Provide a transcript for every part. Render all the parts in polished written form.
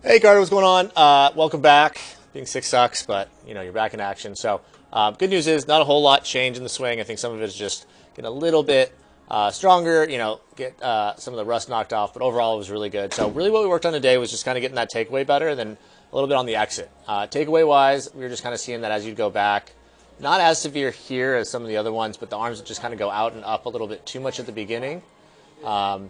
Hey Carter, what's going on? Welcome back. Being sick sucks, but you're back in action. So, good news is not a whole lot changed in the swing. I think some of it is just getting a little bit stronger. Get some of the rust knocked off, but overall it was really good. So, really, what we worked on today was just kind of getting that takeaway better, and then a little bit on the exit. Takeaway wise, we were just kind of seeing that as you'd go back, not as severe here as some of the other ones, but the arms would just kind of go out and up a little bit too much at the beginning. And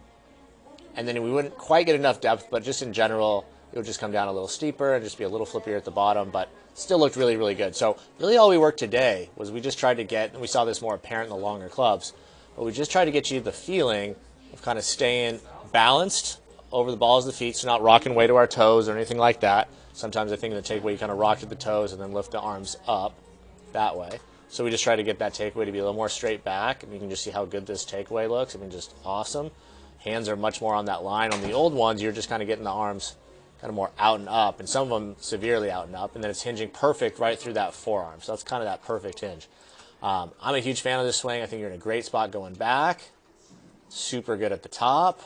then we wouldn't quite get enough depth, but just in general, it would just come down a little steeper and just be a little flippier at the bottom, but still looked really, really good. So really all we worked today was we just tried to get, and we saw this more apparent in the longer clubs, but we just tried to get you the feeling of kind of staying balanced over the balls of the feet, so not rocking way to our toes or anything like that. Sometimes I think in the takeaway you kind of rock to the toes and then lift the arms up that way. So we just try to get that takeaway to be a little more straight back, and you can just see how good this takeaway looks. I mean, just awesome. Hands are much more on that line. On the old ones, you're just kind of getting the arms kind of more out and up, and some of them severely out and up, and then it's hinging perfect right through that forearm. So that's kind of that perfect hinge. I'm a huge fan of this swing. I think you're in a great spot going back. Super good at the top.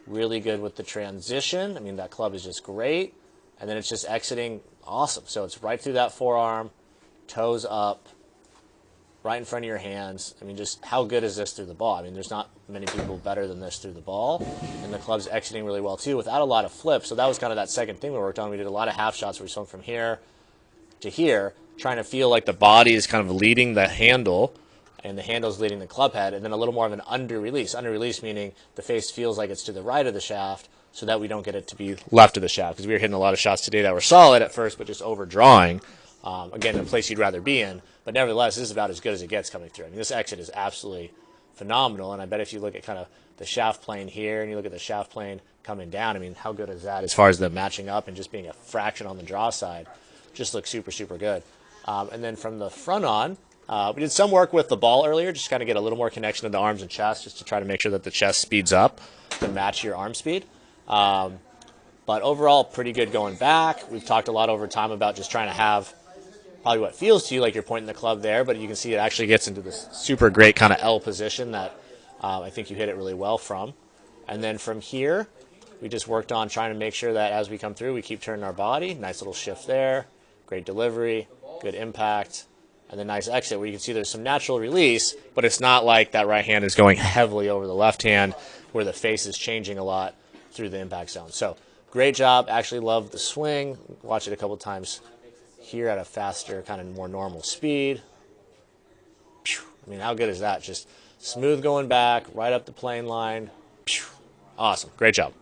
Really good with the transition. I mean, that club is just great. And then it's just exiting awesome. So it's right through that forearm, toes up, right in front of your hands. I mean, just how good is this through the ball? I mean, there's not many people better than this through the ball. And the club's exiting really well, too, without a lot of flips. So that was kind of that second thing we worked on. We did a lot of half shots where we swung from here to here, trying to feel like the body is kind of leading the handle and the handle's leading the club head, and then a little more of an under release. Under release meaning the face feels like it's to the right of the shaft so that we don't get it to be left of the shaft, because we were hitting a lot of shots today that were solid at first but just overdrawing. Again, in a place you'd rather be in. But nevertheless, this is about as good as it gets coming through. I mean, this exit is absolutely phenomenal. And I bet if you look at kind of the shaft plane here and you look at the shaft plane coming down, I mean, how good is that as far as the matching up and just being a fraction on the draw side? Just looks super, super good. And then from the front on, we did some work with the ball earlier, just kind of get a little more connection to the arms and chest, just to try to make sure that the chest speeds up to match your arm speed. But overall, pretty good going back. We've talked a lot over time about just trying to have probably what feels to you like you're pointing the club there, but you can see it actually gets into this super great kind of L position that I think you hit it really well from. And then from here, we just worked on trying to make sure that as we come through, we keep turning our body. Nice little shift there, great delivery, good impact, and then nice exit where you can see there's some natural release, but it's not like that right hand is going heavily over the left hand where the face is changing a lot through the impact zone. So great job. Actually loved the swing. Watch it a couple times here at a faster, kind of more normal speed. I mean, how good is that? Just smooth going back, right up the plane line. Awesome. Great job.